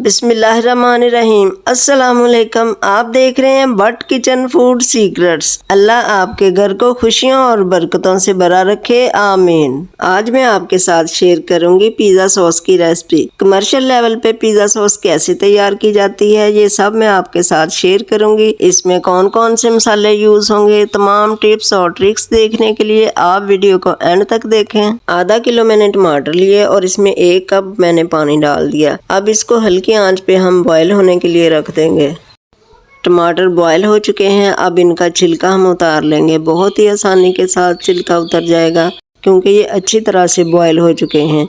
बिस्मिल्लाहिर्रहमानिर्रहीम। अस्सलामुअलैकुम। आप देख रहे हैं बट किचन फूड सीक्रेट्स। अल्लाह आपके घर को खुशियों और बरकतों से भरा रखे, आमीन। आज मैं आपके साथ शेयर करूंगी पिज़्ज़ा सॉस की रेसिपी। कमर्शियल लेवल पे पिज़्ज़ा सॉस कैसे तैयार की जाती है, ये सब मैं आपके साथ शेयर करूंगी। इसमें कौन कौन से मसाले यूज होंगे, तमाम टिप्स और ट्रिक्स देखने के लिए आप वीडियो को एंड तक देखें। आधा किलो मैंने टमाटर लिए और इसमें 1 कप मैंने पानी डाल दिया। अब इसको हल्की आंच पे हम बॉयल होने के लिए रख देंगे। टमाटर बॉयल हो चुके हैं, अब इनका छिलका हम उतार लेंगे। बहुत ही आसानी के साथ छिलका उतर जाएगा क्योंकि ये अच्छी तरह से बॉयल हो चुके हैं।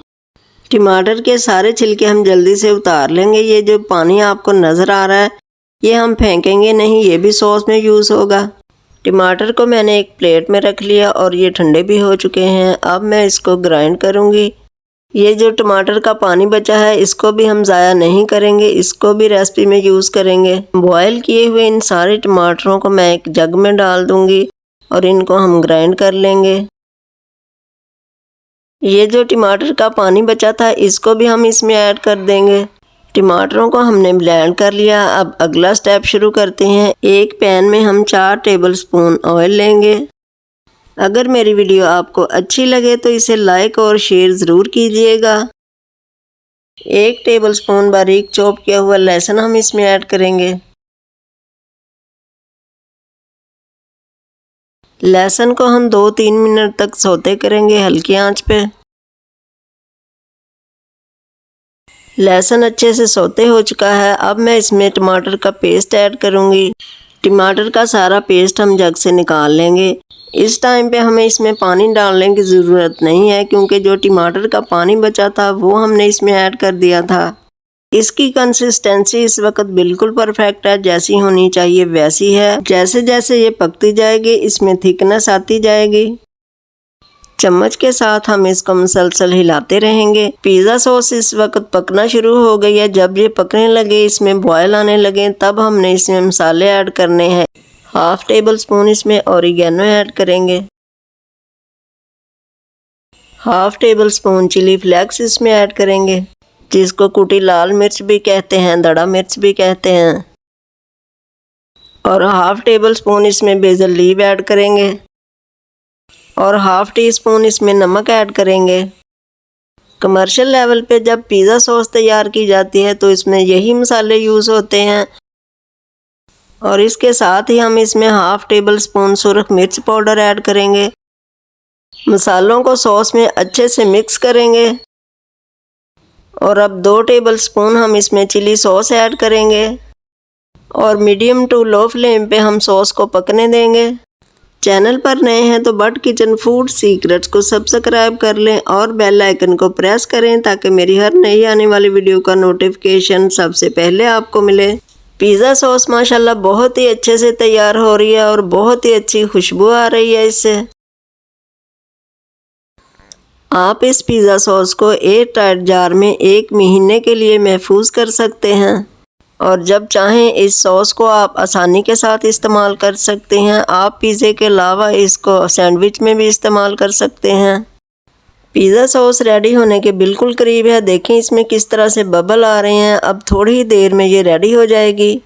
टमाटर के सारे छिलके हम जल्दी से उतार लेंगे। ये जो पानी आपको नज़र आ रहा है ये हम फेंकेंगे नहीं, ये भी सॉस में यूज़ होगा। टमाटर को मैंने एक प्लेट में रख लिया और ये ठंडे भी हो चुके हैं। अब मैं इसको ग्राइंड करूँगी। ये जो टमाटर का पानी बचा है इसको भी हम ज़ाया नहीं करेंगे, इसको भी रेसिपी में यूज़ करेंगे। बॉयल किए हुए इन सारे टमाटरों को मैं एक जग में डाल दूंगी और इनको हम ग्राइंड कर लेंगे। ये जो टमाटर का पानी बचा था इसको भी हम इसमें ऐड कर देंगे। टमाटरों को हमने ब्लेंड कर लिया। अब अगला स्टेप शुरू करते हैं। एक पैन में हम 4 टेबल स्पून ऑयल लेंगे। अगर मेरी वीडियो आपको अच्छी लगे तो इसे लाइक और शेयर ज़रूर कीजिएगा। 1 टेबलस्पून बारीक चॉप किया हुआ लहसुन हम इसमें ऐड करेंगे। लहसुन को हम 2-3 मिनट तक सौते करेंगे हल्की आंच पे। लहसुन अच्छे से सौते हो चुका है। अब मैं इसमें टमाटर का पेस्ट ऐड करूँगी। टमाटर का सारा पेस्ट हम जग से निकाल लेंगे। इस टाइम पे हमें इसमें पानी डालने की ज़रूरत नहीं है क्योंकि जो टमाटर का पानी बचा था वो हमने इसमें ऐड कर दिया था। इसकी कंसिस्टेंसी इस वक्त बिल्कुल परफेक्ट है, जैसी होनी चाहिए वैसी है। जैसे जैसे ये पकती जाएगी इसमें थिकनेस आती जाएगी। चम्मच के साथ हम इसको मुसलसल हिलाते रहेंगे। पिज़्ज़ा सॉस इस वक्त पकना शुरू हो गई है। जब ये पकने लगे, इसमें बॉयल आने लगे, तब हमने इसमें मसाले ऐड करने हैं। 1/2 टेबल स्पून इसमें ऑरिगेनो ऐड करेंगे। 1/2 टेबल स्पून चिली फ्लेक्स इसमें ऐड करेंगे, जिसको कुटी लाल मिर्च भी कहते हैं, दड़ा मिर्च भी कहते हैं। और 1/2 टेबल स्पून इसमें बेसल लीव ऐड करेंगे और 1/2 टीस्पून इसमें नमक ऐड करेंगे। कमर्शियल लेवल पे जब पिज़्ज़ा सॉस तैयार की जाती है तो इसमें यही मसाले यूज़ होते हैं। और इसके साथ ही हम इसमें 1/2 टेबल स्पून सुरख मिर्च पाउडर ऐड करेंगे। मसालों को सॉस में अच्छे से मिक्स करेंगे। और अब 2 टेबल स्पून हम इसमें चिली सॉस ऐड करेंगे और मीडियम टू लो फ्लेम पे हम सॉस को पकने देंगे। चैनल पर नए हैं तो बट किचन फूड सीक्रेट्स को सब्सक्राइब कर लें और बेल आइकन को प्रेस करें ताकि मेरी हर नई आने वाली वीडियो का नोटिफिकेशन सबसे पहले आपको मिले। पिज़्ज़ा सॉस माशाल्लाह बहुत ही अच्छे से तैयार हो रही है और बहुत ही अच्छी खुशबू आ रही है इससे। आप इस पिज़्ज़ा सॉस को एयर टाइट जार में 1 महीने के लिए महफूज कर सकते हैं और जब चाहें इस सॉस को आप आसानी के साथ इस्तेमाल कर सकते हैं। आप पिज़्ज़े के अलावा इसको सैंडविच में भी इस्तेमाल कर सकते हैं। पिज़्ज़ा सॉस रेडी होने के बिल्कुल करीब है। देखें इसमें किस तरह से बबल आ रहे हैं। अब थोड़ी ही देर में ये रेडी हो जाएगी।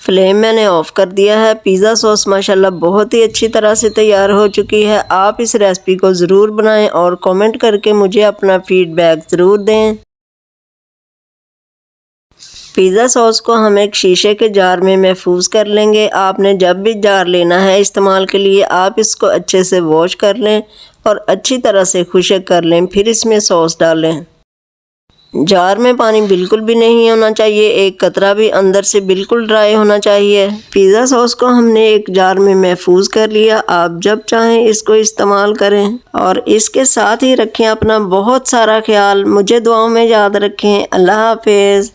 फ्लेम मैंने ऑफ कर दिया है। पिज़्ज़ा सॉस माशाल्लाह बहुत ही अच्छी तरह से तैयार हो चुकी है। आप इस रेसिपी को ज़रूर बनाएं और कमेंट करके मुझे अपना फीडबैक ज़रूर दें। पिज़्ज़ा सॉस को हम एक शीशे के जार में महफूज कर लेंगे। आपने जब भी जार लेना है इस्तेमाल के लिए आप इसको अच्छे से वॉश कर लें और अच्छी तरह से खुश्क कर लें, फिर इसमें सॉस डालें। जार में पानी बिल्कुल भी नहीं होना चाहिए, एक कतरा भी अंदर से बिल्कुल ड्राई होना चाहिए। पिज़्ज़ा सॉस को हमने एक जार में महफूज कर लिया। आप जब चाहें इसको इस्तेमाल करें और इसके साथ ही रखें अपना बहुत सारा ख्याल। मुझे दुआओं में याद रखें। अल्लाह हाफिज़।